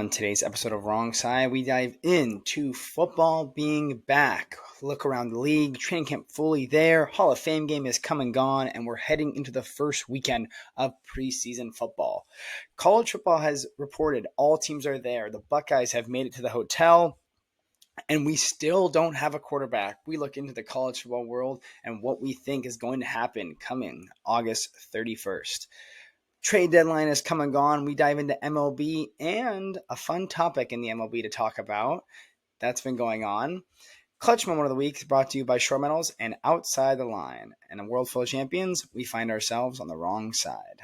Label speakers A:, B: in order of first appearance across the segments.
A: On today's episode of Wrong Side, we dive into football being back. Look around the league, training camp fully there, Hall of Fame game is come and gone, and we're heading into the first weekend of preseason football. College football has reported all teams are there. The Buckeyes have made it to the hotel, and we still don't have a quarterback. We look into the college football world and what we think is going to happen coming August 31st. Trade deadline has come and gone. We dive into MLB and a fun topic in the MLB to talk about that's been going on. Clutch Moment of the Week is brought to you by Short Metals and Outside the Line. In a world full of champions, we find ourselves on the wrong side.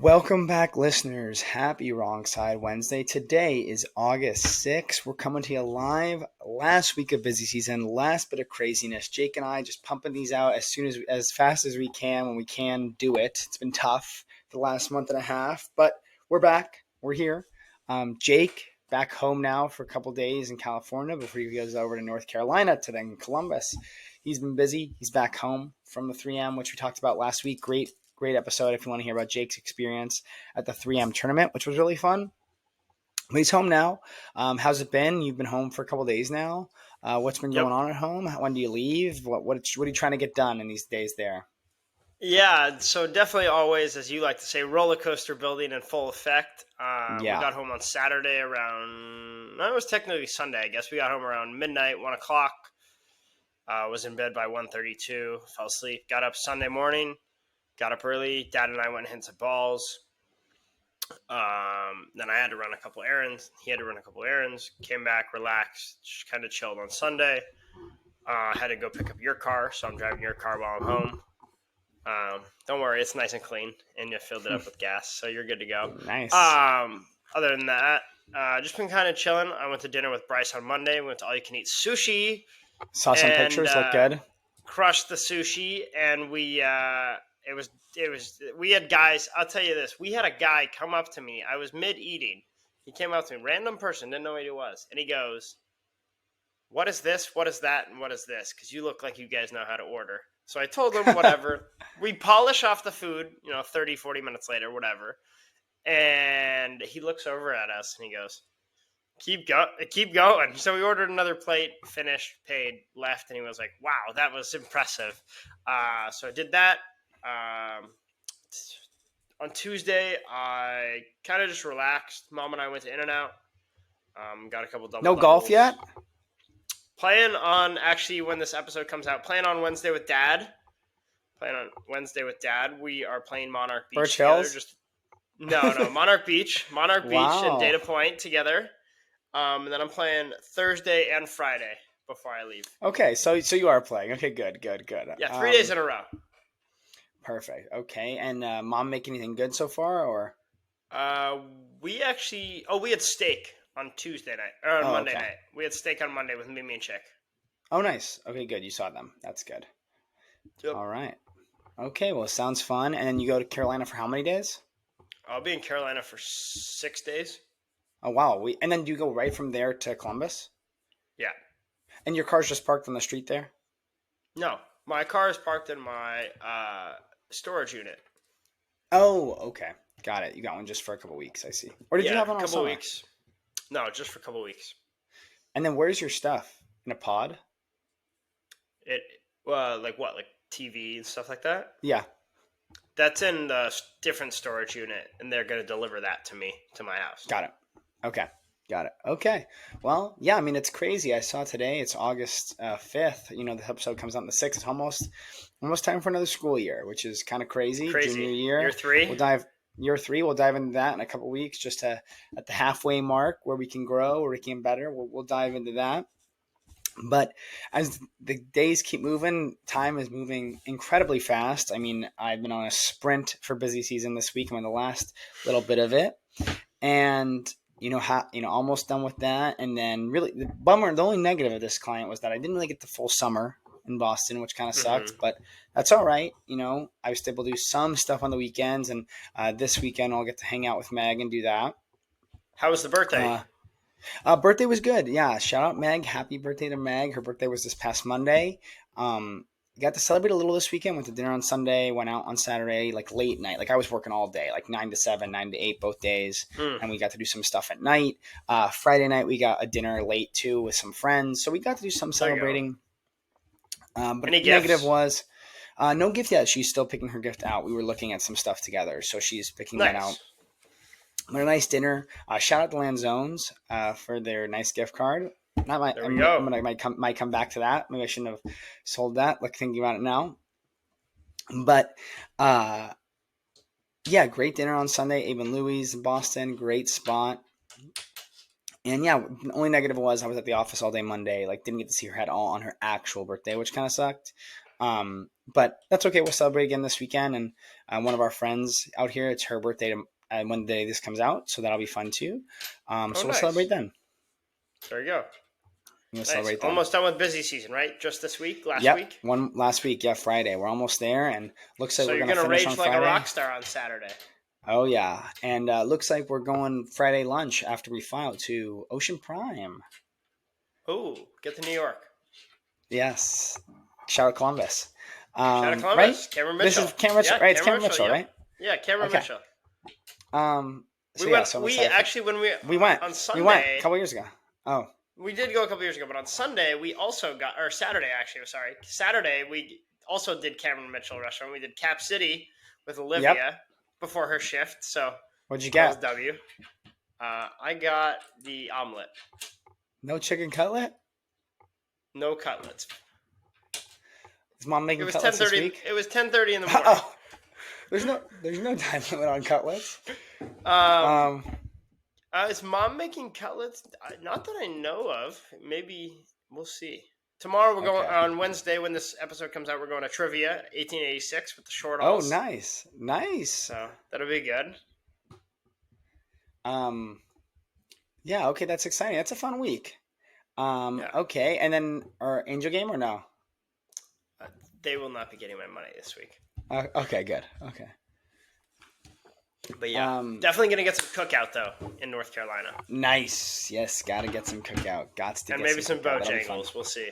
A: Welcome back, listeners. Happy Wrong Side Wednesday. Today is August 6th. We're coming to you live. Last week of busy season, last bit of craziness. Jake and I just pumping these out as fast as we can when we can do it. It's been tough the last month and a half, but we're back. We're here. Jake back home now for a couple days in California before he goes over to North Carolina to then Columbus. He's been busy. He's back home from the 3M, which we talked about last week. Great episode if you want to hear about Jake's experience at the 3M tournament, which was really fun. But he's home now. How's it been? You've been home for a couple days now. What's been going on at home? When do you leave? What are you trying to get done in these days there?
B: Yeah, so definitely always, as you like to say, roller coaster building in full effect. We got home on Saturday around, it was technically Sunday, I guess. We got home around midnight, 1 o'clock. Was in bed by 1:32, fell asleep. Got up Sunday morning. Got up early. Dad and I went and hit some balls. Then I had to run a couple errands. He had to run a couple errands. Came back, relaxed, just kind of chilled on Sunday. Had to go pick up your car, so I'm driving your car while I'm home. Don't worry, it's nice and clean, and you filled it up with gas, so you're good to go.
A: Nice.
B: Other than that, just been kind of chilling. I went to dinner with Bryce on Monday. We went to all-you-can-eat sushi.
A: Saw some pictures. Look good.
B: Crushed the sushi, and we had guys, I'll tell you this, we had a guy come up to me. I was mid-eating. He came up to me, random person, didn't know who he was. And he goes, "What is this? What is that? And what is this? Because you look like you guys know how to order." So I told him whatever. We polish off the food, 30, 40 minutes later, whatever. And he looks over at us and he goes, keep going. So we ordered another plate, finished, paid, left, and he was like, "Wow, that was impressive." So I did that. On Tuesday, I kind of just relaxed. Mom and I went to In-N-Out. Got a couple double
A: No golf yet?
B: Playing on, actually, when this episode comes out, playing on Wednesday with Dad. We are playing Monarch Beach
A: Birch
B: together.
A: Hills?
B: No, Monarch Beach. Monarch Beach
A: Wow.
B: and Data Point together. And then I'm playing Thursday and Friday before I leave.
A: Okay, so you are playing. Okay, good.
B: Yeah, 3 days in a row.
A: Perfect. Okay, and Mom make anything good so far, or?
B: We had steak on Tuesday night, or on Monday night. We had steak on Monday with Mimi and Chick.
A: Oh, nice. Okay, good. You saw them. That's good.
B: Yep.
A: All right. Okay, well, sounds fun. And then you go to Carolina for how many days?
B: I'll be in Carolina for 6 days.
A: Oh, wow. And then do you go right from there to Columbus?
B: Yeah.
A: And your car's just parked on the street there?
B: No, my car is parked in my storage unit.
A: Oh, okay. Got it. You got one just for a couple weeks, I see. Or did you have one all
B: a couple
A: summer?
B: weeks? No, just for a couple weeks.
A: And then where's your stuff? In a pod?
B: Like what? Like TV and stuff like that?
A: Yeah.
B: That's in the different storage unit, and they're going to deliver that to me, to my house.
A: Got it. Okay. Got it. Okay. Well, yeah, I mean, it's crazy. I saw today, it's August 5th. You know, the episode comes out on the 6th. It's almost time for another school year, which is kind of crazy.
B: Crazy.
A: Junior year.
B: Year 3?
A: We'll dive. year 3. We'll dive into that in a couple weeks, just at the halfway mark where we can grow, where we can get better. We'll dive into that. But as the days keep moving, time is moving incredibly fast. I mean, I've been on a sprint for busy season this week. I'm on the last little bit of it, and almost done with that. And then really the only negative of this client was that I didn't really get the full summer in Boston, which kind of sucked, but that's all right. I was able to do some stuff on the weekends, and this weekend I'll get to hang out with Meg and do that.
B: How was the birthday?
A: Birthday was good. Yeah. Shout out Meg. Happy birthday to Meg. Her birthday was this past Monday. Got to celebrate a little this weekend. Went to dinner on Sunday. Went out on Saturday, like late night. Like I was working all day, like 9 to 7, 9 to 8 both days. And we got to do some stuff at night. Friday night we got a dinner late too with some friends. So we got to do some celebrating. But the negative was no gift yet. She's still picking her gift out. We were looking at some stuff together, so she's picking that out. But a nice dinner. Shout out to Lanzones for their nice gift card. Not my.
B: There we go.
A: Might come back to that. Maybe I shouldn't have sold that. Like thinking about it now. But yeah, great dinner on Sunday. Abe and Louie's in Boston. Great spot. And yeah, the only negative was I was at the office all day Monday. Like didn't get to see her at all on her actual birthday, which kind of sucked. But that's okay. We'll celebrate again this weekend. And one of our friends out here, it's her birthday when the day this comes out, so that'll be fun too. So we'll celebrate then.
B: There you go.
A: We'll celebrate then.
B: Almost done with busy season, right? Just this week, last week?
A: One last week, yeah, Friday. We're almost there, and looks like we're going to finish on Friday. So you're
B: going to rage like a rock star on Saturday.
A: Oh, yeah. And looks like we're going Friday lunch after we file to Ocean Prime.
B: Ooh, get to New York.
A: Yes. Shout out Columbus.
B: Shout out Columbus.
A: Right?
B: Cameron Mitchell.
A: This is Cameron Mitchell, right? It's Cameron Mitchell, right?
B: Yeah, Cameron Mitchell.
A: We went
B: on Sunday.
A: We went a couple years ago. Oh.
B: We did go a couple years ago, but on Sunday we also got, or Saturday actually, Saturday we also did Cameron Mitchell restaurant. We did Cap City with Olivia before her shift. So
A: what'd you get?
B: That was W. I got the omelet.
A: No chicken cutlet?
B: No cutlets.
A: Is mom making cutlets this week?
B: It was 10:30 in the morning. Oh.
A: There's no time limit on cutlets.
B: Is mom making cutlets? Not that I know of. Maybe we'll see. Tomorrow we're going on Wednesday when this episode comes out. We're going to trivia 1886 with the short alls.
A: Oh, nice.
B: So that'll be good.
A: Yeah. Okay, that's exciting. That's a fun week. Okay, and then our Angel game or no?
B: They will not be getting my money this week.
A: Okay, good. Okay.
B: But yeah, definitely going to get some cookout, though, in North Carolina.
A: Nice. Yes, got to get some cookout.
B: And maybe some Bojangles. We'll see.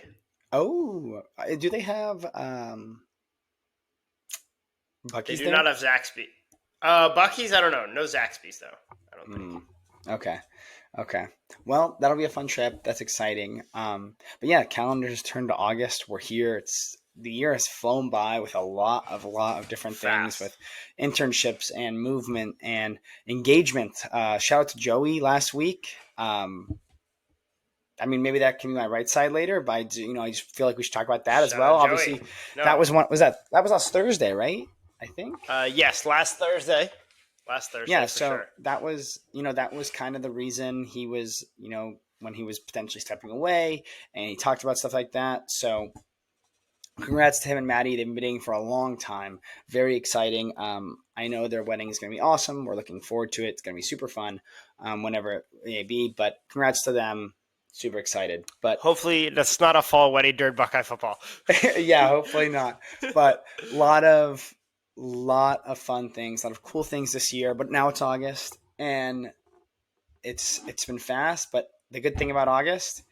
A: Oh, do they have Buc-ee's
B: They do not have Zaxby. Buc-ee's, I don't know. No Zaxby's, though. I don't think.
A: Okay. Well, that'll be a fun trip. That's exciting. But yeah, calendars turned to August. We're here. The year has flown by with a lot of different things, with internships and movement and engagement. Shout out to Joey last week. I mean, maybe that can be my right side later, but I just feel like we should talk about that as well. Obviously, that was last Thursday, right? I think.
B: Yes, last Thursday.
A: Yeah, so
B: sure.
A: that was kind of the reason he was, when he was potentially stepping away, and he talked about stuff like that. So congrats to him and Maddie. They've been dating for a long time. Very exciting. I know their wedding is going to be awesome. We're looking forward to it. It's going to be super fun, whenever it may be. But congrats to them. Super excited. But
B: hopefully that's not a fall wedding during Buckeye football.
A: Yeah, hopefully not. But lot of fun things, a lot of cool things this year. But now it's August, and it's been fast. But the good thing about August,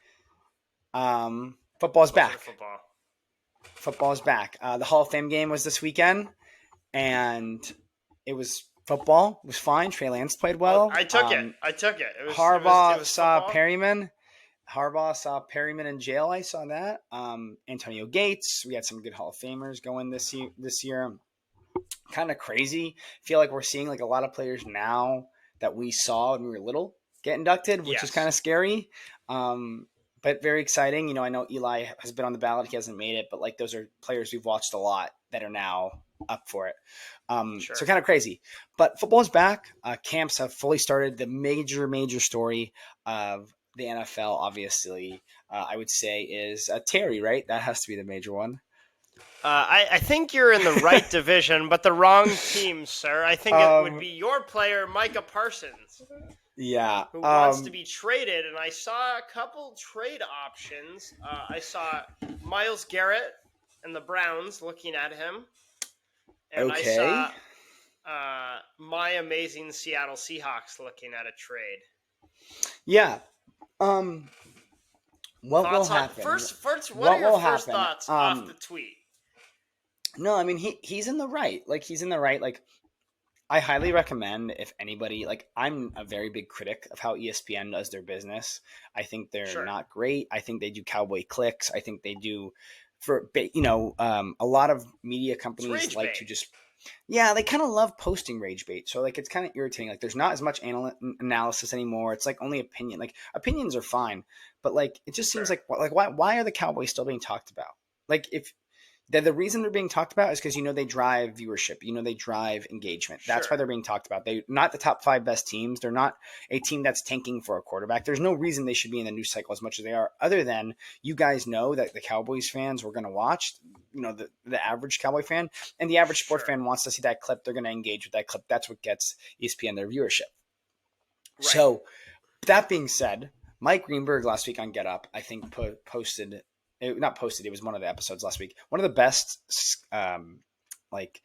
A: football's back. Football is back. The Hall of Fame game was this weekend, and it was football. It was fine. Trey Lance played well.
B: I took it.
A: Harbaugh saw Perryman. Harbaugh saw Perryman in jail. I saw that. Antonio Gates. We had some good Hall of Famers going this year. Kind of crazy. Feel like we're seeing like a lot of players now that we saw when we were little get inducted, which is kind of scary. But very exciting. I know Eli has been on the ballot. He hasn't made it, but like those are players we've watched a lot that are now up for it.
B: Sure.
A: So kind of crazy. But football's back. Camps have fully started. The major story of the NFL, obviously, I would say is Terry, right? That has to be the major one.
B: I think you're in the right division, but the wrong team, sir. I think it would be your player, Micah Parsons,
A: Yeah.
B: who wants to be traded. And I saw a couple trade options. I saw Myles Garrett and the Browns looking at him. And I
A: Okay.
B: saw my amazing Seattle Seahawks looking at a trade.
A: Yeah. What will
B: Thoughts on
A: happen?
B: what are your first
A: happen?
B: thoughts off the tweet?
A: No, I mean he's in the right. Like he's in the right. Like I highly recommend if anybody like I'm a very big critic of how ESPN does their business. I think they're not great. I think they do cowboy clicks. I think they do a lot of media companies like to just they kind of love posting rage bait. So like it's kind of irritating. Like there's not as much analysis anymore. It's like only opinion. Like opinions are fine, but like it just seems like why are the Cowboys still being talked about? Like if the reason they're being talked about is because they drive viewership, they drive engagement. That's why they're being talked about. They're not the top 5 best teams. They're not a team that's tanking for a quarterback. There's no reason they should be in the news cycle as much as they are, other than you guys know that the Cowboys fans were going to watch, the average Cowboy fan, and the average sport fan wants to see that clip. They're going to engage with that clip. That's what gets ESPN their viewership. Right. So that being said, Mike Greenberg last week on Get Up, I think posted. It was one of the episodes last week. One of the best, not like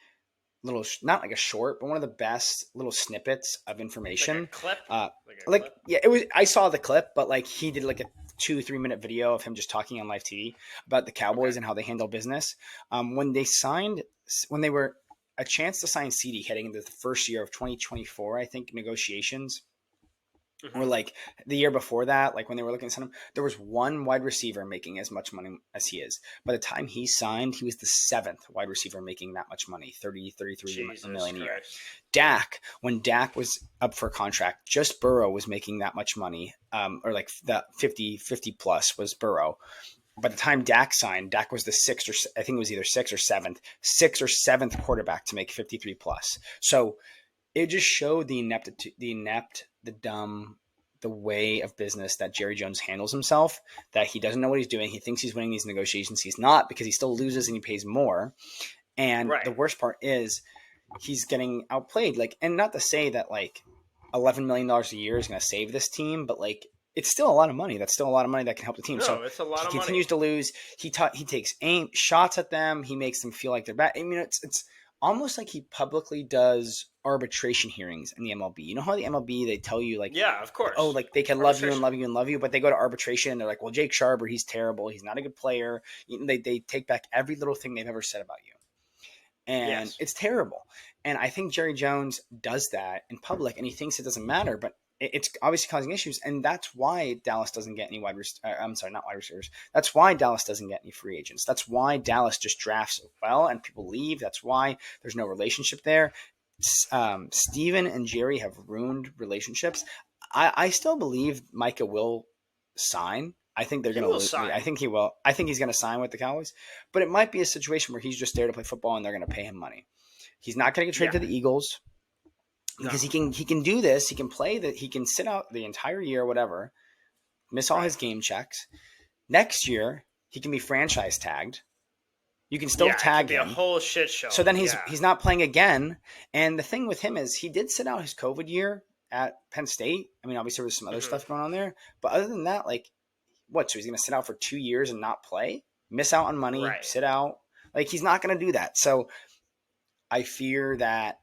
A: a short, but one of the best little snippets of information.
B: Like a clip?
A: Yeah, it was. I saw the clip, but like he did like a 2-3 minute video of him just talking on live TV about the Cowboys and how they handle business. When they were a chance to sign CD heading into the first year of 2024, I think negotiations. Mm-hmm. Or like the year before that, like when they were looking at him, there was one wide receiver making as much money as he is. By the time he signed, he was the 7th wide receiver making that much money, 33 million a year. Dak, when Dak was up for a contract, just Burrow was making that much money, or like that 50 plus was Burrow. By the time Dak signed, Dak was the 6th, or I think it was either 6th or 7th quarterback to make 53 plus. So it just showed the dumb, the way of business that Jerry Jones handles himself, that he doesn't know what he's doing. He thinks he's winning these negotiations. He's not, because he still loses and he pays more. And the worst part is he's getting outplayed. Like, and not to say that like $11 million a year is going to save this team, but like, it's still a lot of money. That's still a lot of money that can help the team.
B: No,
A: so
B: it's a lot
A: he
B: of
A: continues
B: money.
A: to lose. He takes shots at them. He makes them feel like they're bad. I mean, it's almost like he publicly does arbitration hearings in the MLB. You know how the MLB, they tell you like,
B: yeah, of course.
A: Oh, like they can love you and love you and love you, but they go to arbitration and they're like, well, Jake Sharber, he's terrible. He's not a good player. They take back every little thing they've ever said about you. And It's terrible. And I think Jerry Jones does that in public, and he thinks it doesn't matter, but it's obviously causing issues. And that's why Dallas doesn't get any not wide receivers. That's why Dallas doesn't get any free agents. That's why Dallas just drafts well and people leave. That's why there's no relationship there. Steven and Jerry have ruined relationships. I still believe Micah will sign. I think they're going to sign. I think he will. I think he's going to sign with the Cowboys, but it might be a situation where he's just there to play football and they're going to pay him money. He's not going to get traded to the Eagles because he can do this. He can play that. He can sit out the entire year, whatever, miss all his game checks. Next year, he can be franchise tagged. You can still tag him.
B: A whole shit show.
A: So then he's not playing again. And the thing with him is he did sit out his COVID year at Penn State. I mean, obviously there was some other stuff going on there, but other than that, like, what? So he's going to sit out for 2 years and not play, miss out on money, sit out. Like, he's not going to do that. So I fear that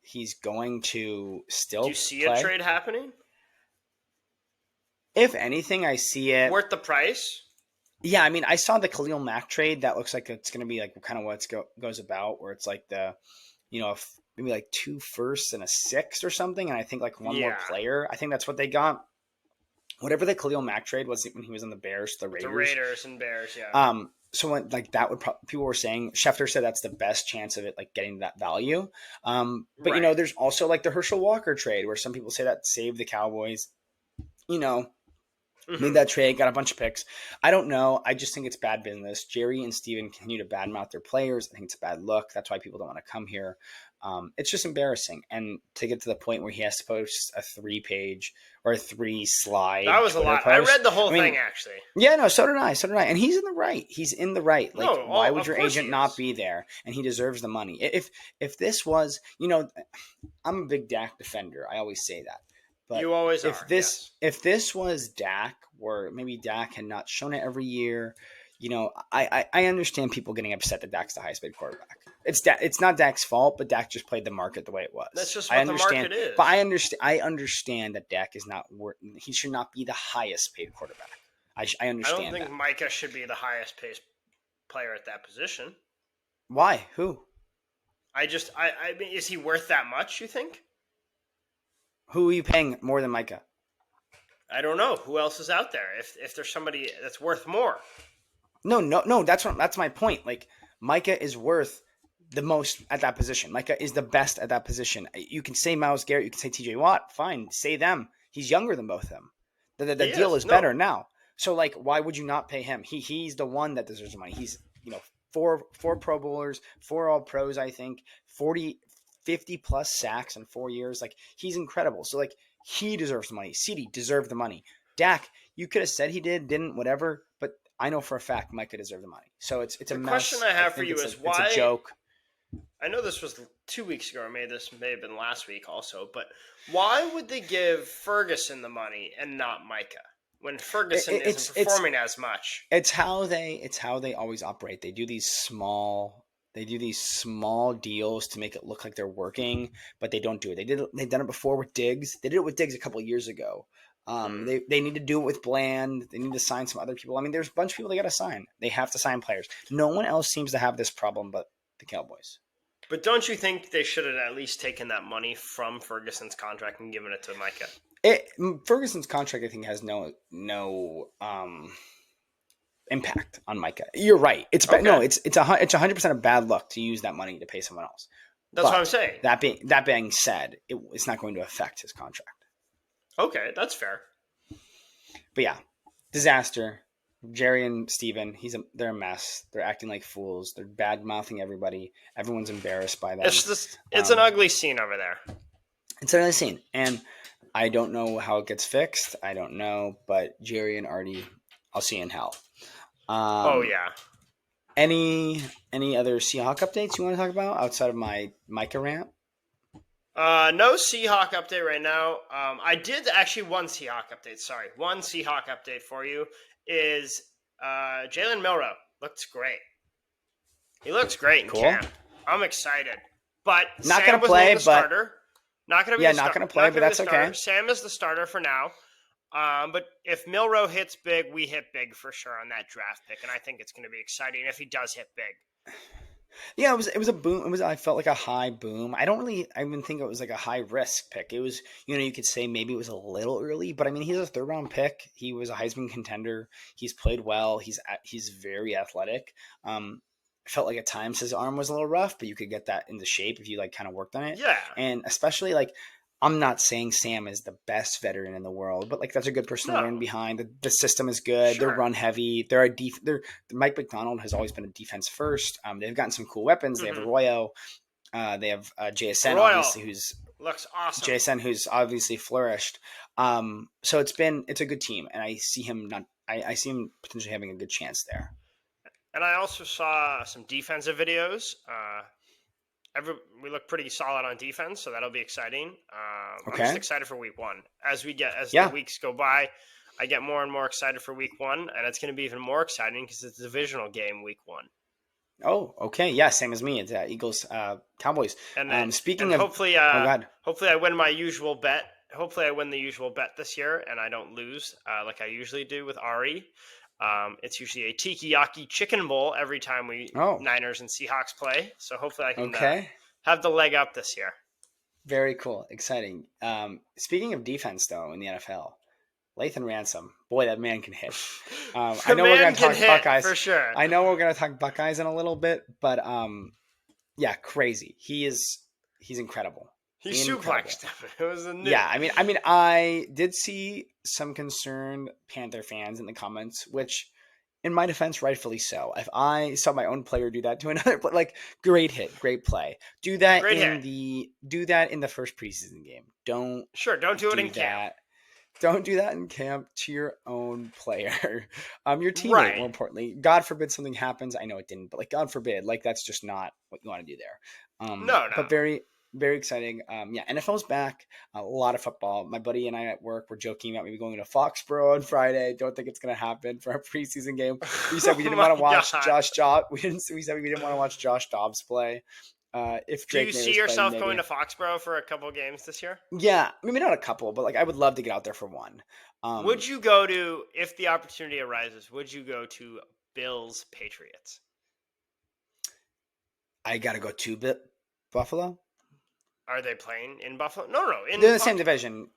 A: he's going to still.
B: Do you see a trade happening?
A: If anything, I see it
B: worth the price.
A: Yeah, I mean, I saw the Khalil Mack trade. That looks like it's going to be like kind of what it goes about, where it's like maybe like 2 firsts and a 6th or something, and I think like one more player. I think that's what they got. Whatever the Khalil Mack trade was when he was in the Bears, the Raiders.
B: The Raiders and Bears, yeah.
A: So when like that would people were saying Schefter said that's the best chance of it like getting that value. But there's also like the Herschel Walker trade where some people say that saved the Cowboys. Made that trade, got a bunch of picks. I don't know. I just think it's bad business. Jerry and Steven continue to badmouth their players. I think it's a bad look. That's why people don't want to come here. It's just embarrassing. And to get to the point where he has to post a 3-page or a 3-slide.
B: That was
A: Twitter
B: a lot.
A: post.
B: I read the whole thing, actually.
A: Yeah, no, so did I. So did I. And he's in the right. He's in the right. Like,
B: No,
A: why would
B: of
A: your
B: course
A: agent
B: he
A: not
B: is.
A: be there? And he deserves the money. If this was, I'm a big Dak defender. I always say that. But
B: You always
A: if
B: are.
A: this
B: Yes.
A: if this was Dak, or maybe Dak had not shown it every year, I understand people getting upset that Dak's the highest paid quarterback. It's not Dak's fault, but Dak just played the market the way it was.
B: That's just
A: I
B: what the
A: understand,
B: market is.
A: but I understand that Dak is not worth. He should not be the highest paid quarterback. I
B: I
A: understand
B: don't think
A: that.
B: Micah should be the highest paid player at that position.
A: Why? Who?
B: I mean, is he worth that much, you think?
A: Who are you paying more than Micah?
B: I don't know. Who else is out there? If there's somebody that's worth more.
A: No. That's my point. Like, Micah is worth the most at that position. Micah is the best at that position. You can say Myles Garrett. You can say T.J. Watt. Fine, say them. He's younger than both of them. The deal is better now. So, like, why would you not pay him? He's the one that deserves the money. He's four Pro Bowlers, 4 All Pros. I think 50 plus sacks in 4 years. Like, he's incredible. So, like, he deserves the money. CD deserved the money. Dak, you could have said he didn't, whatever. But I know for a fact Micah deserved the money. So it's a mess.
B: The question I have for you is why.
A: It's a joke.
B: I know this was 2 weeks ago, or maybe this may have been last week also. But why would they give Ferguson the money and not Micah when Ferguson isn't performing as much?
A: It's how they always operate. They do these small deals to make it look like they're working, but they don't do it. They've done it before with Diggs. They did it with Diggs a couple of years ago. They need to do it with Bland. They need to sign some other people. I mean, there's a bunch of people they got to sign. They have to sign players. No one else seems to have this problem but the Cowboys.
B: But don't you think they should have at least taken that money from Ferguson's contract and given it to Micah?
A: Ferguson's contract, I think, has no impact on Micah. You're right. It's 100% a bad luck to use that money to pay someone else.
B: That's what I'm saying.
A: That being said, it's not going to affect his contract.
B: Okay, that's fair.
A: But yeah, disaster. Jerry and Steven, they're a mess. They're acting like fools. They're bad mouthing everybody. Everyone's embarrassed by them.
B: It's an ugly scene over there.
A: It's an ugly scene, and I don't know how it gets fixed. I don't know, but Jerry and Artie, I'll see you in hell.
B: Oh yeah.
A: Any other Seahawk updates you want to talk about outside of my Micah rant?
B: No Seahawk update right now. I did actually one Seahawk update. Sorry, one Seahawk update for you is Jalen Milroe looks great. He looks great in camp. I'm excited, but
A: not
B: Sam
A: gonna
B: was
A: play,
B: named the starter. Not gonna be
A: not gonna play, but that's okay.
B: Sam is the starter for now. But if Milroe hits big, we hit big for sure on that draft pick, and I think it's going to be exciting if he does hit big.
A: Yeah, it was a boom. I felt like a high boom. I even think it was like a high risk pick. It was, you could say maybe it was a little early, but I mean, he's a 3rd round pick. He was a Heisman contender. He's played well. He's very athletic. I felt like at times his arm was a little rough, but you could get that into shape if you like kind of worked on it.
B: Yeah.
A: And especially like, I'm not saying Sam is the best veteran in the world, but like that's a good person to learn behind. The system is good. Sure. They're run heavy. Mike McDonald has always been a defense first. They've gotten some cool weapons. They have Arroyo. They have JSN, obviously, who's
B: looks awesome.
A: JSN, who's obviously flourished. So it's a good team, and I see him potentially having a good chance there.
B: And I also saw some defensive videos. We look pretty solid on defense, so that'll be exciting. I'm just excited for week 1. As the weeks go by, I get more and more excited for week 1, and it's going to be even more exciting because it's a divisional game week 1.
A: Oh, okay. Yeah, same as me. It's Eagles, Cowboys. And
B: hopefully I win my usual bet. Hopefully I win the usual bet this year, and I don't lose like I usually do with Ari. It's usually a Tiki-Yaki chicken bowl every time Niners and Seahawks play. So hopefully I can have the leg up this year.
A: Very cool. Exciting. Speaking of defense, though, in the NFL, Lathan Ransom, boy, that man can hit. I know we're going to talk Buckeyes.
B: For sure.
A: I know we're going to talk Buckeyes in a little bit, but yeah, crazy. He's incredible.
B: He
A: Incredible.
B: suplexed him. It was a new.
A: Yeah, I did see some concerned Panther fans in the comments, which, in my defense, rightfully so. If I saw my own player do that to another, but like, great hit, great play.
B: Great hit.
A: Do that in the first preseason game. Don't
B: Sure, don't do it
A: do
B: in camp.
A: that. Don't do that in camp to your own player, your teammate.
B: Right.
A: More importantly, God forbid something happens. I know it didn't, but like, God forbid, like that's just not what you want to do there.
B: No,
A: But very, very exciting. Yeah, NFL's back. A lot of football. My buddy and I at work were joking about maybe going to Foxborough on Friday. Don't think it's going to happen for our preseason game. We said we didn't want to watch Josh Dobbs. We said we didn't want to watch Josh Dobbs play. If
B: Do
A: Drake
B: you
A: May
B: see
A: was
B: yourself
A: playing,
B: going
A: maybe.
B: to Foxborough for a couple games this year?
A: Yeah, maybe not a couple, but like I would love to get out there for one.
B: Would you go to, if the opportunity arises, would you go to Bills Patriots?
A: I got to go to Buffalo.
B: Are they playing in Buffalo? No.
A: They're in the same division.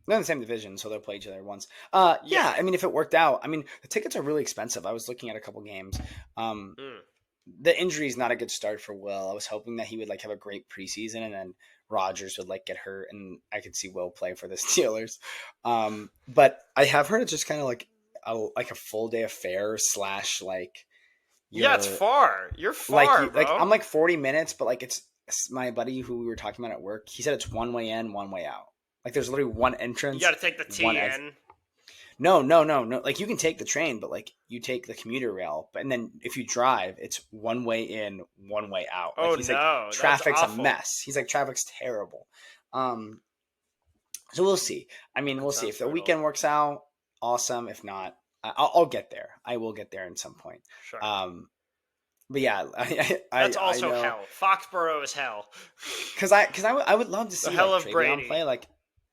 A: They're in the same division, so they'll play each other once. Yeah, I mean, if it worked out, I mean, the tickets are really expensive. I was looking at a couple games. The injury is not a good start for Will. I was hoping that he would like have a great preseason, and then Rodgers would like get hurt, and I could see Will play for the Steelers. But I have heard it's just kind of like a full day affair / like.
B: Yeah, it's far. You're far, bro.
A: Like I'm like 40 minutes, but like it's my buddy who we were talking about at work. He said it's one way in, one way out. Like there's literally one entrance.
B: You got to take the T in.
A: No. Like you can take the train, but like you take the commuter rail. But and then if you drive, it's one way in, one way out. Like,
B: Oh
A: he's
B: no,
A: like, traffic's
B: that's
A: a mess. He's like, traffic's terrible. So we'll see. I mean, we'll see if the weekend works out. Awesome. If not, I'll get there. I will get there at some point.
B: Sure.
A: But yeah,
B: that's also hell. Foxborough is hell.
A: Because I would love to see
B: hell
A: like,
B: of
A: Travion
B: Brady
A: play. Like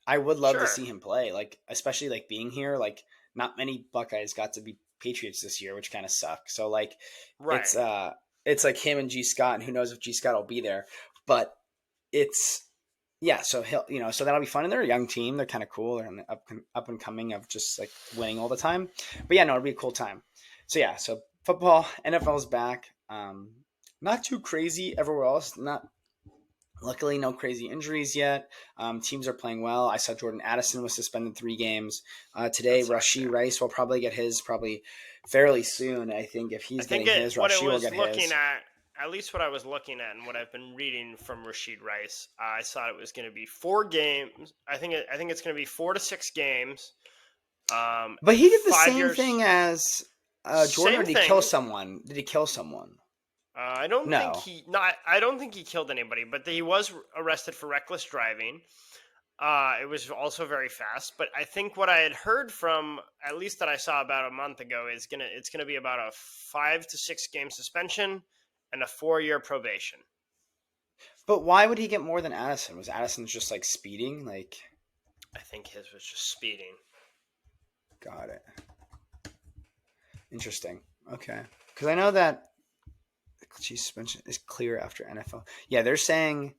A: I would love to see him play. Like especially like being here. Like not many Buckeyes got to be Patriots this year, which kind of sucks. So like it's like him and G Scott, and who knows if G Scott will be there. But it's so so that'll be fun. And they're a young team. They're kind of cool. They're on the up and coming of just like winning all the time. But yeah, no, it'll be a cool time. So yeah, so football, NFL's back. Not too crazy everywhere else. Luckily, no crazy injuries yet. Teams are playing well. I saw Jordan Addison was suspended 3 games. Today, Rashee Rice will probably get his fairly soon. I think if he's getting his, Rashee will get his.
B: At least what I was looking at and what I've been reading from Rashee Rice, I thought it was going to be 4 games. I think it's going to be 4 to 6 games.
A: But he did the same thing as Jordan. Or did he kill someone?
B: I don't think he killed anybody, but he was arrested for reckless driving. It was also very fast, but I think what I had heard from, at least that I saw about a month ago, is it's gonna be about a 5 to 6 game suspension and a 4-year probation.
A: But why would he get more than Addison? Was Addison's just like speeding? Like,
B: I think his was just speeding.
A: Got it. Interesting. Okay, because I know that suspension is clear after NFL. Yeah, they're saying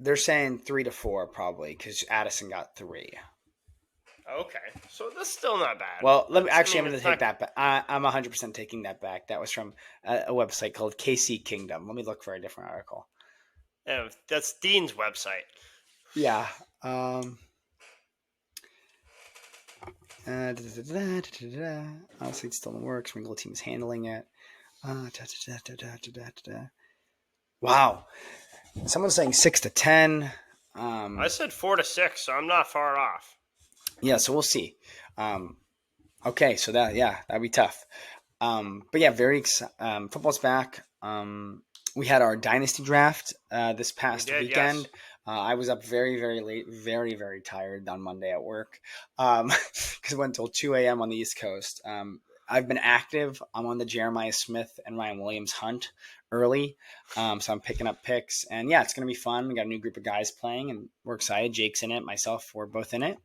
A: 3 to 4 probably because Addison got 3.
B: Okay, so that's still not bad.
A: Well, I'm going to take that back. I'm 100% taking that back. That was from a website called KC Kingdom. Let me look for a different article.
B: Yeah, that's Dean's website.
A: Yeah. Honestly, it's still in the works. Ringo team is handling it. Wow. Someone's saying 6 to 10.
B: I said 4 to 6, so I'm not far off.
A: Yeah, so we'll see. Okay, so that'd be tough. But yeah, very exciting. Football's back. We had our dynasty draft this past weekend. Yes. I was up very, very late, very, very tired on Monday at work because it went until 2 a.m. on the East Coast. I've been active. I'm on the Jeremiah Smith and Ryan Williams hunt early, so I'm picking up picks. And yeah, it's going to be fun. We got a new group of guys playing, and we're excited. Jake's in it. Myself, we're both in it.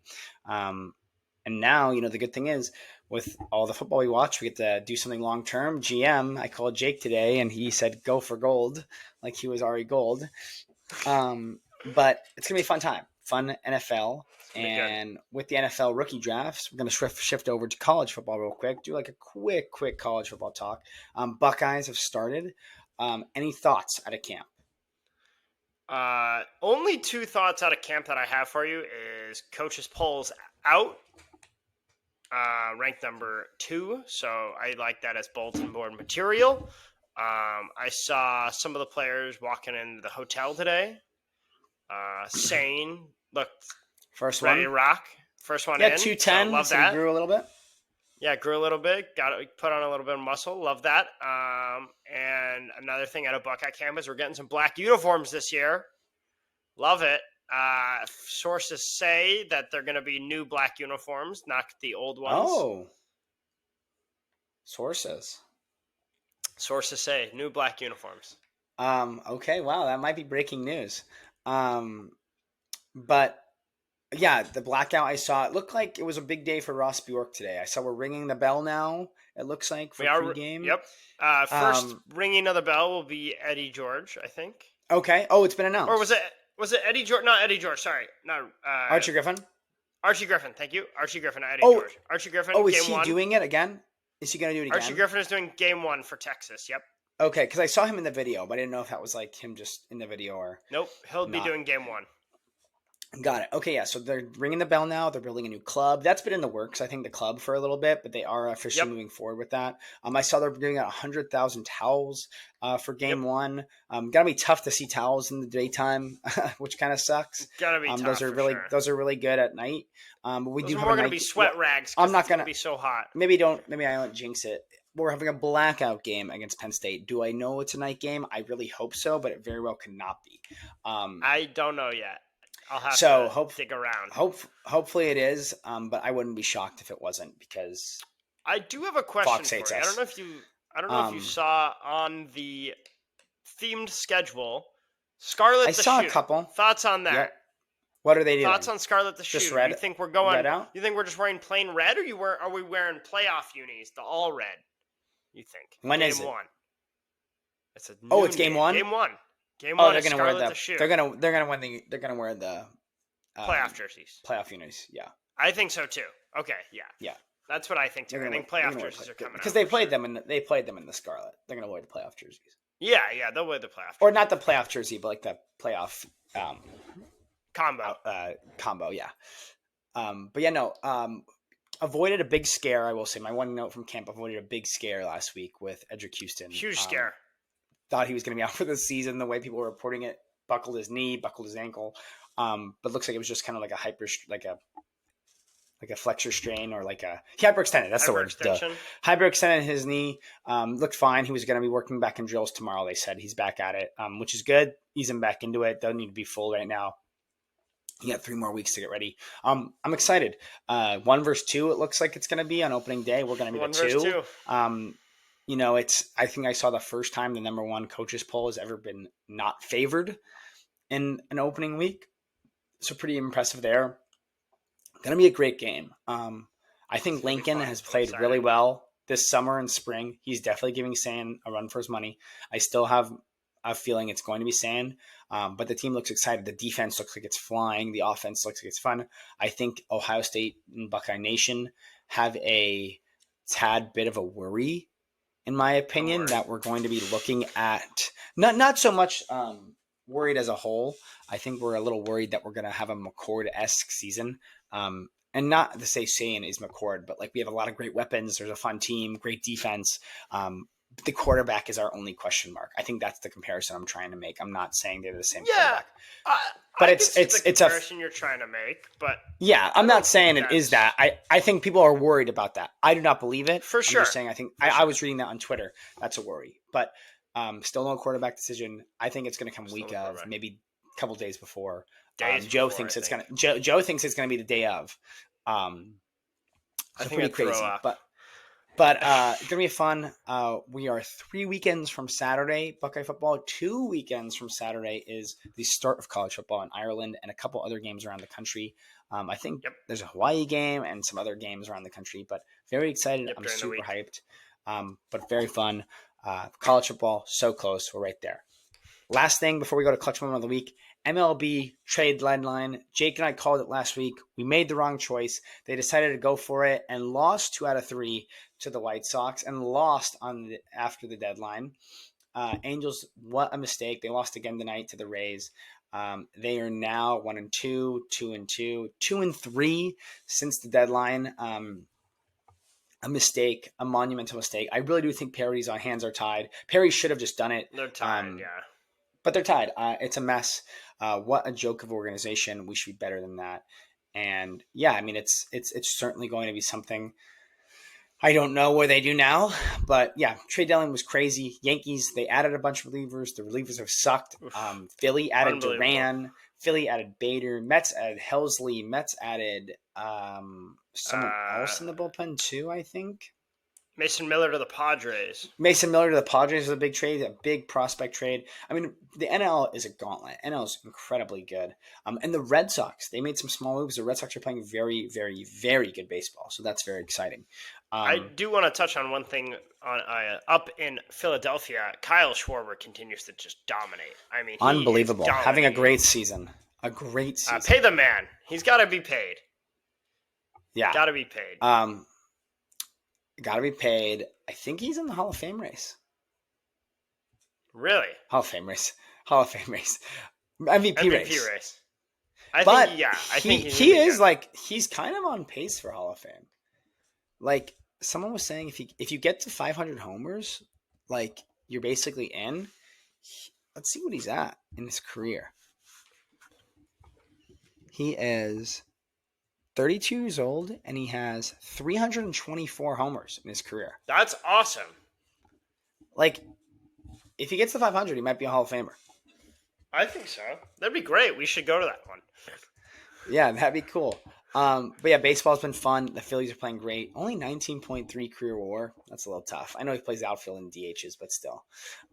A: And now, the good thing is, with all the football we watch, we get to do something long term. GM, I called Jake today, and he said go for gold, like he was already gold. But it's going to be a fun time. Fun NFL. And with the NFL rookie drafts, we're going to shift over to college football real quick. Do like a quick college football talk. Buckeyes have started. Any thoughts out of camp?
B: Only two thoughts out of camp that I have for you is Coach's polls out, ranked number 2, so I like that as bulletin board material. I saw some of the players walking in the hotel today, saying, "Look,
A: First
B: ready
A: one.
B: to rock." First one
A: Yeah,
B: in,
A: 210.
B: so love
A: So he
B: that.
A: grew a little bit.
B: Yeah, grew a little bit. Got it, put on a little bit of muscle. Love that. And another thing out of Buckeye campus, we're getting some black uniforms this year. Love it. Sources say that they're going to be new black uniforms, not the old ones.
A: Oh. Sources.
B: Sources say new black uniforms.
A: Okay, wow, that might be breaking news. But yeah, the blackout I saw, it looked like it was a big day for Ross Bjork today. I saw we're ringing the bell now, it looks like, for pregame.
B: Yep. First ringing of the bell will be Eddie George, I think.
A: Okay. Oh, it's been announced.
B: Or was it Eddie George? Not Eddie George, sorry. Not
A: Archie Griffin?
B: Archie Griffin, thank you. Archie Griffin, not Eddie George. Archie Griffin,
A: is
B: game
A: he
B: 1.
A: doing it again? Is he going to do it again?
B: Archie Griffin is doing game 1 for Texas, yep.
A: Okay, because I saw him in the video, but I didn't know if that was like him just in the video or...
B: Nope, he'll be doing game 1.
A: Got it. Okay, yeah, so they're ringing the bell now. They're building a new club. That's been in the works, I think, the club for a little bit, but they are officially moving forward with that. I saw they're doing 100,000 towels for game 1. Gotta be tough to see towels in the daytime, which kind of sucks.
B: Gotta be tough.
A: Those are really good at night. But we
B: those
A: do
B: are
A: have
B: more gonna be sweat rags.
A: I'm not gonna
B: be so hot.
A: Maybe I don't jinx it. We're having a blackout game against Penn State. Do I know it's a night game? I really hope so, but it very well could not be.
B: I don't know yet. I'll have to dig around.
A: Hopefully it is, but I wouldn't be shocked if it wasn't, because
B: I do have a question for you. I don't know if you saw on the themed schedule Scarlet. I saw a couple thoughts on that.
A: Yep. What are they doing?
B: Thoughts on Scarlet the
A: Just
B: Shoe?
A: red.
B: You think we're going?
A: Red out?
B: You think we're just wearing plain red, or are we wearing playoff unis, the all red? You think?
A: When
B: game
A: is it?
B: 1. It's
A: it's game 1.
B: Game 1. Game 1.
A: They're gonna wear the
B: shoe.
A: They're gonna wear the
B: playoff jerseys.
A: Playoff unis. Yeah.
B: I think so too. Okay. Yeah.
A: Yeah.
B: That's what I think too. I think playoff jerseys are coming
A: because they played them in the Scarlet. They're gonna wear the playoff jerseys.
B: Yeah, they'll wear the playoff.
A: Or not the playoff jersey, but like the playoff
B: combo.
A: Combo, yeah. But yeah, no. Avoided a big scare. I will say, my one note from camp: avoided a big scare last week with Edric Houston.
B: Huge scare.
A: Thought he was going to be out for the season. The way people were reporting it, buckled his knee, buckled his ankle. But looks like it was just kind of like a flexor strain, or he hyperextended. That's the word. Hyperextended his knee. Looked fine. He was going to be working back in drills tomorrow. They said he's back at it, which is good. Ease him back into it. Doesn't need to be full right now. You got 3 more weeks to get ready. I'm excited. 1 versus 2. It looks like it's going to be on opening day. We're going to be the 2. I think I saw the first time the number 1 coaches poll has ever been not favored in an opening week. So pretty impressive there. Going to be a great game. I think Lincoln has played really well this summer and spring. He's definitely giving Sand a run for his money. I still have a feeling it's going to be Sand, but the team looks excited. The defense looks like it's flying. The offense looks like it's fun. I think Ohio State and Buckeye Nation have a tad bit of a worry, in my opinion, that we're going to be looking at not so much worried as a whole. I think we're a little worried that we're going to have a McCord-esque season. And not to say Sand is McCord, but we have a lot of great weapons. There's a fun team, great defense. The quarterback is our only question mark. I think that's the comparison I'm trying to make. I'm not saying they're the same quarterback.
B: But it's the comparison you're trying to make. But
A: yeah, I'm not saying it is that. I think people are worried about that. I do not believe it.
B: For sure.
A: I'm just saying I was reading that on Twitter. That's a worry. But still no quarterback decision. I think it's going to come week of, maybe a couple days before. Joe thinks it's going to. Joe thinks it's going to be the day of.
B: I think
A: pretty crazy, but it's gonna be fun. We are 3 weekends from Saturday Buckeye football. 2 weekends from Saturday is the start of college football in Ireland, and a couple other games around the country. I think there's a Hawaii game and some other games around the country. But very excited. I'm super hyped. But very fun. College football, so close. We're right there. Last thing before we go to Clutch Moment of the Week, MLB trade deadline. Jake and I called it last week. We made the wrong choice. They decided to go for it and lost 2 out of 3 to the White Sox and lost after the deadline. Angels, what a mistake. They lost again tonight to the Rays. They are now 1-2, 2-2, 2-3 since the deadline. A mistake, a monumental mistake. I really do think Perry's on hands are tied. Perry should have just done it.
B: They're tied, yeah.
A: But they're tied. It's a mess. What a joke of organization. We should be better than that. And yeah, I mean, it's certainly going to be something. I don't know what they do now, but yeah, trade deadline was crazy. Yankees, they added a bunch of relievers. The relievers have sucked. Philly added Duran. Philly added Bader. Mets added Helsley. Mets added someone else in the bullpen too, I think.
B: Mason Miller to the Padres.
A: Mason Miller to the Padres is a big trade, a big prospect trade. I mean, the NL is a gauntlet. NL is incredibly good. And the Red Sox, they made some small moves. The Red Sox are playing very, very, very good baseball. So that's very exciting.
B: I do want to touch on one thing on up in Philadelphia. Kyle Schwarber continues to just dominate. I mean,
A: unbelievable. Having a great season. A great season.
B: Pay the man. He's got to be paid.
A: Yeah.
B: Got to be paid.
A: Got to be paid. I think he's in the Hall of Fame race.
B: Really?
A: Hall of Fame race. MVP race.
B: I think
A: he is like, he's kind of on pace for Hall of Fame. Like, someone was saying, if you get to 500 homers, like, you're basically in. Let's see what he's at in his career. He is 32 years old, and he has 324 homers in his career.
B: That's awesome.
A: Like, if he gets to 500, he might be a Hall of Famer.
B: I think so. That'd be great. We should go to that one.
A: Yeah, that'd be cool. But yeah, baseball's been fun. The Phillies are playing great. Only 19.3 career WAR. That's a little tough. I know he plays outfield and DHs, but still.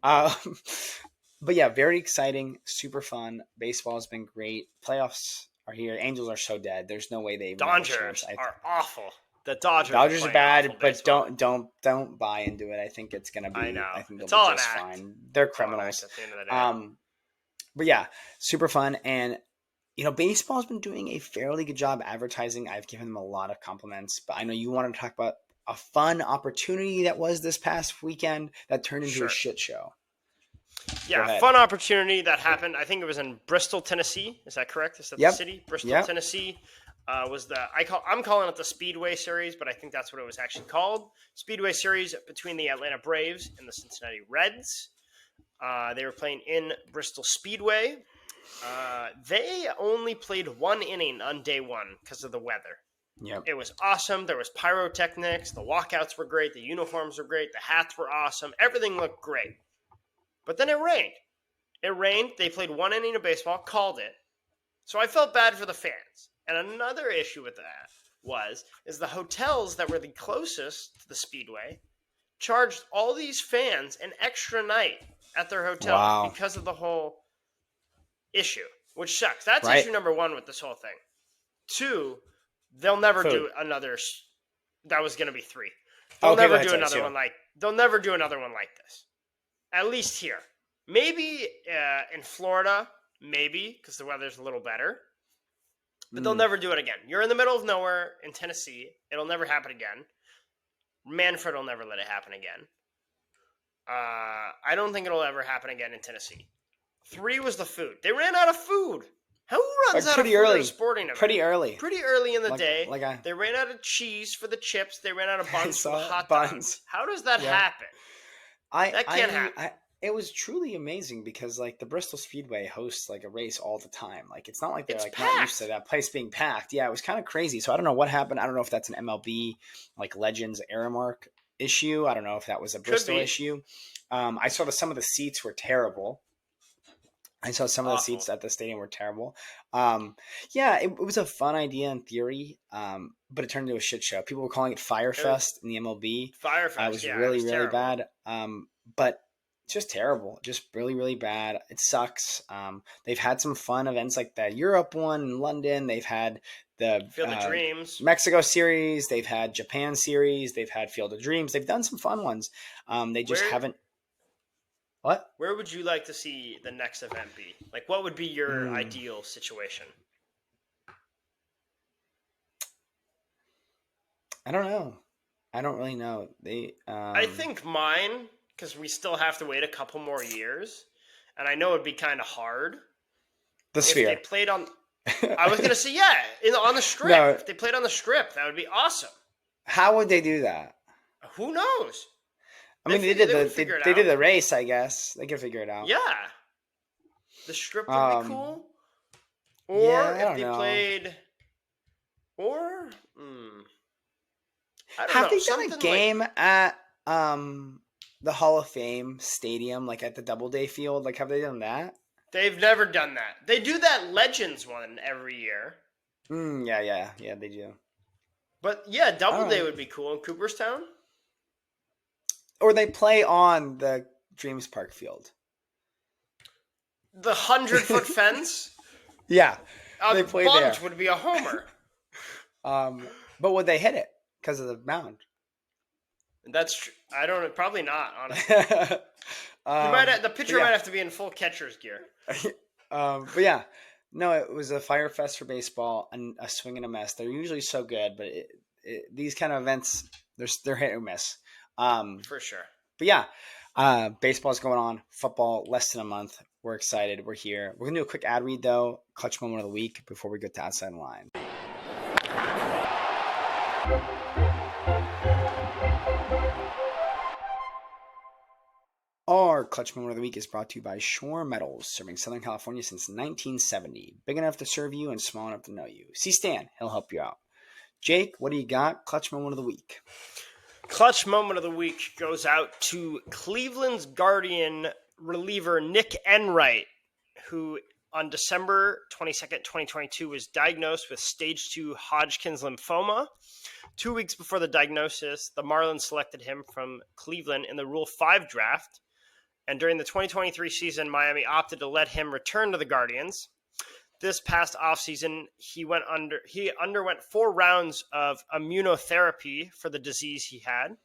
A: But yeah, very exciting. Super fun. Baseball's been great. Playoffs are here. Angels are so dead. There's no way they even
B: Dodgers are awful. The Dodgers
A: are bad, but don't buy into it. I think it's gonna be.
B: I know.
A: I think
B: it's
A: they'll
B: all
A: be just fine. They're criminals.
B: At the end of the day.
A: But yeah, super fun. And you know, baseball's been doing a fairly good job advertising. I've given them a lot of compliments, but I know you wanted to talk about a fun opportunity that was this past weekend that turned into a shit show.
B: Yeah, fun opportunity that happened. I think it was in Bristol, Tennessee. Is that correct? Is that the city? Bristol, Tennessee was I'm calling it the Speedway Series, but I think that's what it was actually called. Speedway Series between the Atlanta Braves and the Cincinnati Reds. They were playing in Bristol Speedway. They only played one inning on day one because of the weather.
A: Yep.
B: It was awesome. There was pyrotechnics. The walkouts were great. The uniforms were great. The hats were awesome. Everything looked great. But then it rained. It rained. They played one inning of baseball, called it. So I felt bad for the fans. And another issue with that is the hotels that were the closest to the Speedway charged all these fans an extra night at their hotel because of the whole issue, which sucks. That's issue number one with this whole thing. Two, they'll never do another. That was going to be three. They'll never do another one like. They'll never do another one like this. At least here, maybe in Florida, maybe because the weather's a little better. But they'll never do it again. You're in the middle of nowhere in Tennessee. It'll never happen again. Manfred will never let it happen again. I don't think it'll ever happen again in Tennessee. 3 was the food. They ran out of food. Who runs out of food at a sporting event?
A: Pretty early.
B: Pretty early in the day. They ran out of cheese for the chips. They ran out of buns for the hot dogs. How does that happen? That can't happen.
A: It was truly amazing because like the Bristol Speedway hosts like a race all the time. Like it's not like they're not used to that place being packed. Yeah, it was kind of crazy. So I don't know what happened. I don't know if that's an MLB like Legends Aramark issue. I don't know if that was a Bristol issue. I saw some of the seats were terrible. I saw some of the seats at the stadium were terrible. It was a fun idea in theory, but it turned into a shit show. People were calling it Firefest in the MLB.
B: Firefest,
A: it was really bad. But just terrible, just really, really bad. It sucks. They've had some fun events like the Europe one in London. They've had the
B: Field of Dreams
A: Mexico series. They've had Japan series. They've had Field of Dreams. They've done some fun ones. They just haven't. What?
B: Where would you like to see the next event be? Like, what would be your ideal situation?
A: I don't know. I don't really know.
B: I think mine, because we still have to wait a couple more years, and I know it'd be kind of hard,
A: The
B: if
A: Sphere.
B: they played on. I was gonna say on the Strip.
A: No.
B: If they played on the Strip, that would be awesome.
A: How would they do that?
B: Who knows?
A: I mean, they did the race. I guess they could figure it out.
B: Yeah, the Strip would be cool. Or
A: yeah,
B: if they played, or I don't
A: have
B: know.
A: They done a game at the Hall of Fame Stadium, like at the Doubleday Field? Like, have they done that?
B: They've never done that. They do that Legends one every year.
A: Yeah, they do.
B: But yeah, Doubleday would be cool in Cooperstown.
A: Or they play on the Dreams Park field.
B: The 100-foot fence.
A: Yeah,
B: they play there. Would be a homer.
A: But would they hit it because of the mound?
B: That's true. I don't know. Probably not. Honestly, the pitcher might have to be in full catcher's gear.
A: But yeah, no, it was a Fire Fest for baseball and a swing and a miss. They're usually so good, but these kind of events, they're hit or miss.
B: For sure.
A: But yeah, baseball's going on. Football less than a month. We're excited. We're here. We're gonna do a quick ad read though. Clutch moment of the week before we get to outside the line. Our Clutch Moment of the Week is brought to you by Shore Metals, serving Southern California since 1970. Big enough to serve you and small enough to know you. See Stan, he'll help you out. Jake, what do you got? Clutch Moment of the Week.
B: Clutch Moment of the Week goes out to Cleveland's Guardian reliever Nick Enright, who on December 22nd, 2022 was diagnosed with stage 2 Hodgkin's lymphoma. 2 weeks before the diagnosis, the Marlins selected him from Cleveland in the Rule 5 draft. And during the 2023 season, Miami opted to let him return to the Guardians. This past offseason, he underwent 4 rounds of immunotherapy for the disease he had.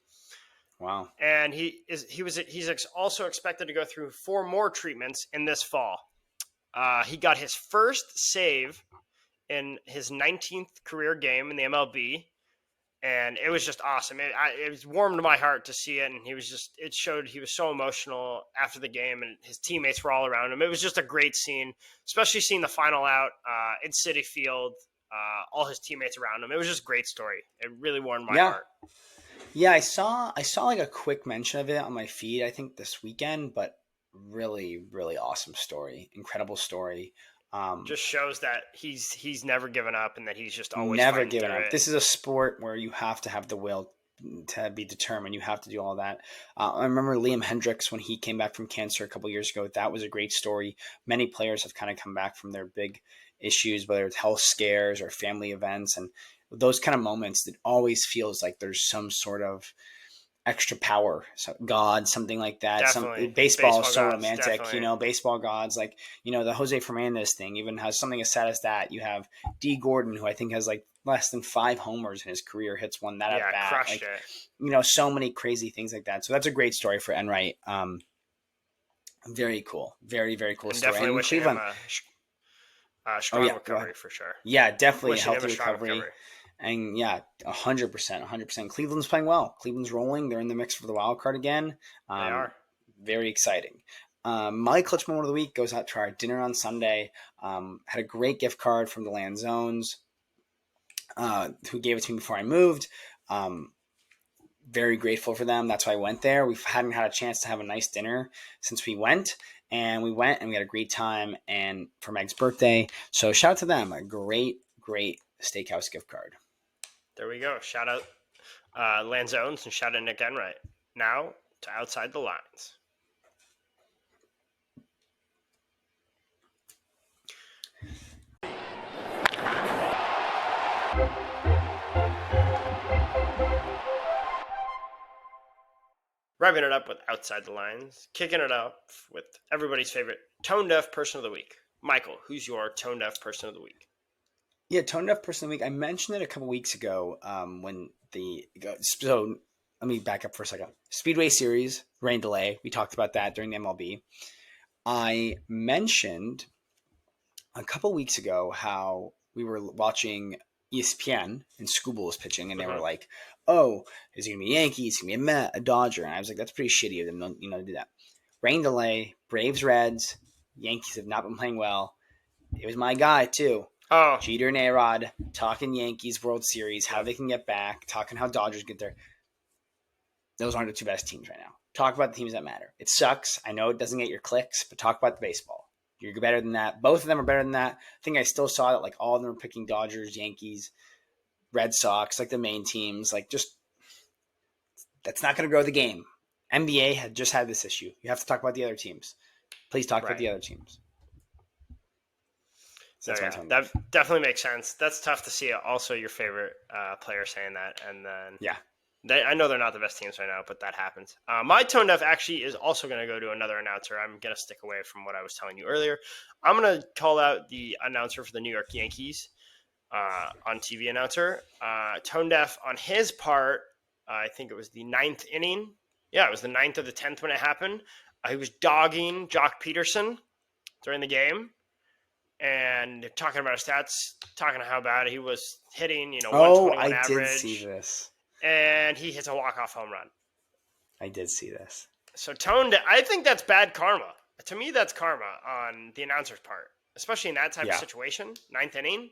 A: Wow.
B: And he's also expected to go through 4 more treatments in this fall. He got his first save in his 19th career game in the MLB. And it was just awesome. It warmed my heart to see it, and it showed he was so emotional after the game, and his teammates were all around him. It was just a great scene, especially seeing the final out in Citi Field, all his teammates around him. It was just a great story. It really warmed my heart.
A: Yeah, I saw like a quick mention of it on my feed, I think this weekend, but really, really awesome story. Incredible story.
B: Just shows that he's never given up and that he's just always
A: never given up.
B: It.
A: This is a sport where you have to have the will to be determined. You have to do all that. I remember Liam Hendriks when he came back from cancer a couple years ago. That was a great story. Many players have kind of come back from their big issues, whether it's health scares or family events, and those kind of moments. It always feels like there's some sort of extra power, God, something like that.
B: Definitely.
A: Baseball is so
B: gods,
A: romantic,
B: definitely.
A: Baseball gods, like, the Jose Fernandez thing even has something as sad as that. You have D. Gordon, who I think has like less than 5 homers in his career, hits one that at bat.
B: Crushed
A: it. So many crazy things like that. So that's a great story for Enright. Very cool. Very, very cool
B: and
A: story.
B: Definitely wishing him a strong recovery for sure.
A: Yeah, definitely
B: wishing
A: a healthy recovery. And yeah, 100%. Cleveland's playing well. Cleveland's rolling. They're in the mix for the wild card again.
B: They are.
A: Very exciting. My clutch moment of the week goes out to our dinner on Sunday. Had a great gift card from the Lanzones, who gave it to me before I moved. Very grateful for them. That's why I went there. We hadn't had a chance to have a nice dinner since we went. And we went and we had a great time and for Meg's birthday. So shout out to them. A great, great steakhouse gift card.
B: There we go. Shout out Lanzones and shout out Nick Enright. Now to Outside the Lines. Wrapping it up with Outside the Lines, kicking it up with everybody's favorite tone deaf person of the week. Michael, who's your tone deaf person of the week?
A: Yeah, tone deaf person of the week. I mentioned it a couple weeks ago so let me back up for a second. Speedway Series, rain delay. We talked about that during the MLB. I mentioned a couple weeks ago how we were watching ESPN and Scooble was pitching, and they were like, "Oh, is it gonna be Yankees? It's gonna be a Met, a Dodger?" And I was like, "That's pretty shitty of them, to do that." Rain delay, Braves, Reds, Yankees have not been playing well. it was my guy too.
B: Oh,
A: Jeter and A-Rod talking Yankees World Series, how they can get back, talking how Dodgers get there. Those aren't the two best teams right now. Talk about the teams that matter. It sucks. I know it doesn't get your clicks, but talk about the baseball. You're better than that. Both of them are better than that. I think I still saw that like all of them were picking Dodgers, Yankees, Red Sox, like the main teams. Like just that's not going to grow the game. NBA had just had this issue. You have to talk about the other teams. Please talk about the other teams.
B: So that definitely makes sense. That's tough to see. Also, your favorite player saying that, and then I know they're not the best teams right now, but that happens. My tone deaf actually is also going to go to another announcer. I'm going to stick away from what I was telling you earlier. I'm going to call out the announcer for the New York Yankees, on TV announcer. Tone deaf on his part. I think it was the 9th inning. Yeah, it was the 9th of the 10th when it happened. He was dogging Jock Peterson during the game. And talking about his stats, talking about how bad he was hitting, 121 average.
A: I did see this.
B: And he hits a walk-off home run.
A: I did see this.
B: So I think that's bad karma. To me, that's karma on the announcer's part, especially in that type of situation, 9th inning.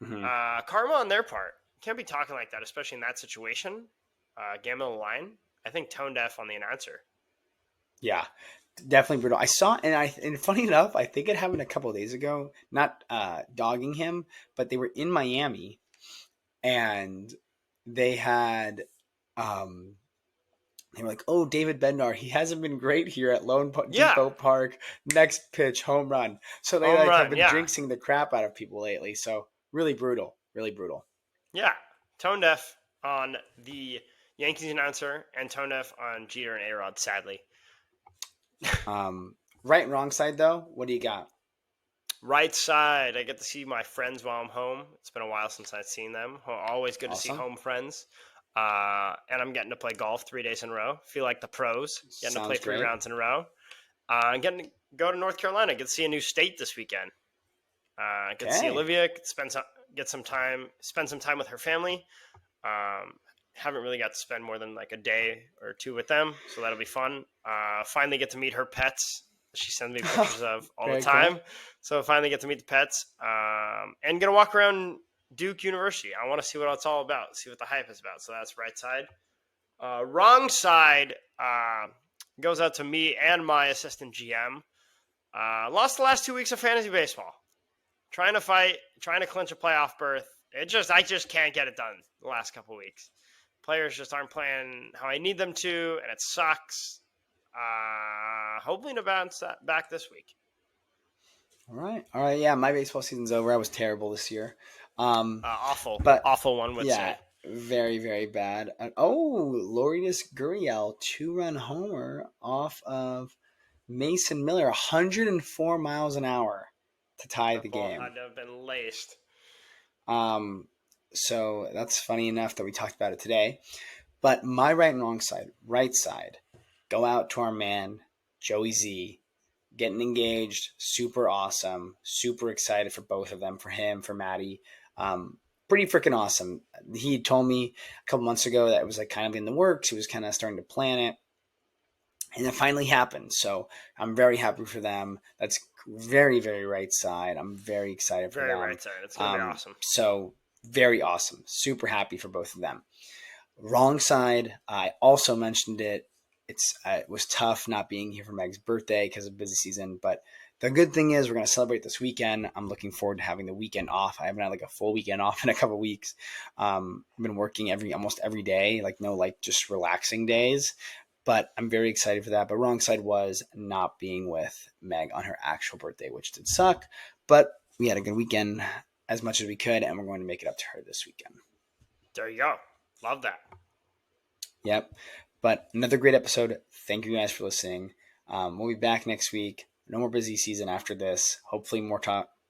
B: Mm-hmm. Karma on their part. You can't be talking like that, especially in that situation. Game on the line. I think tone deaf on the announcer.
A: Yeah. Definitely brutal. I saw, and funny enough, I think it happened a couple of days ago. Not dogging him, but they were in Miami, and they had, they were like, "Oh, David Bednar, he hasn't been great here at Lone Depot Park. Next pitch, home run." So they have been jinxing the crap out of people lately. So really brutal, really brutal.
B: Yeah, tone deaf on the Yankees announcer, and tone deaf on Jeter and A-Rod. Sadly.
A: Right and wrong side though, what do you got?
B: Right side, I get to see my friends while I'm home. It's been a while since I've seen them. Always good to see home friends. And I'm getting to play golf 3 days in a row. Feel like the pros. Getting to play 3 rounds in a row. And getting to go to North Carolina. Get to see a new state this weekend. Get to see Olivia. Spend some time with her family. Haven't really got to spend more than like a day or 2 with them, so that'll be fun. Finally get to meet her pets. She sends me pictures of all the time. Cool. So finally get to meet the pets, and gonna walk around Duke University. I want to see what it's all about, see what the hype is about. So that's right side. Wrong side goes out to me and my assistant GM. Lost the last 2 weeks of fantasy baseball. Trying to clinch a playoff berth. I just can't get it done the last couple weeks. Players just aren't playing how I need them to, and it sucks. Hoping to bounce back this week.
A: All right. Yeah, my baseball season's over. I was terrible this year.
B: Awful one would say.
A: Very, very bad. Lourdes Gurriel, 2-run homer off of Mason Miller, 104 miles an hour to tie the game.
B: Had to have been laced.
A: So that's funny enough that we talked about it today. But my right and wrong side, right side, go out to our man, Joey Z, getting engaged, super awesome, super excited for both of them, for him, for Maddie. Pretty freaking awesome. He told me a couple months ago that it was like kind of in the works. He was kind of starting to plan it. And it finally happened. So I'm very happy for them. That's very, very right side. I'm very excited for them.
B: Very right side. It's going to be awesome.
A: So very awesome. Super happy for both of them. Wrong side, I also mentioned it. It was tough not being here for Meg's birthday because of busy season. But the good thing is we're going to celebrate this weekend. I'm looking forward to having the weekend off. I haven't had like a full weekend off in a couple of weeks. I've been working almost every day, just relaxing days. But I'm very excited for that. But wrong side was not being with Meg on her actual birthday, which did suck. But we had a good weekend as much as we could, and we're going to make it up to her this weekend.
B: There you go. Love that.
A: Yep. But another great episode. Thank you guys for listening. We'll be back next week. No more busy season after this. Hopefully more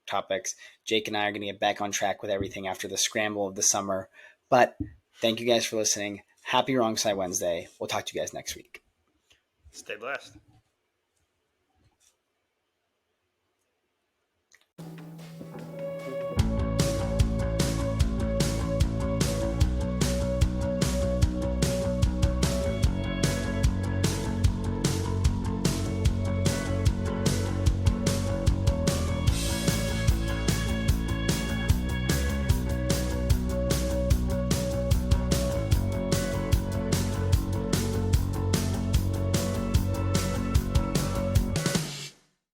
A: topics. Jake and I are going to get back on track with everything after the scramble of the summer. But thank you guys for listening. Happy Wrong Side Wednesday. We'll talk to you guys next week.
B: Stay blessed.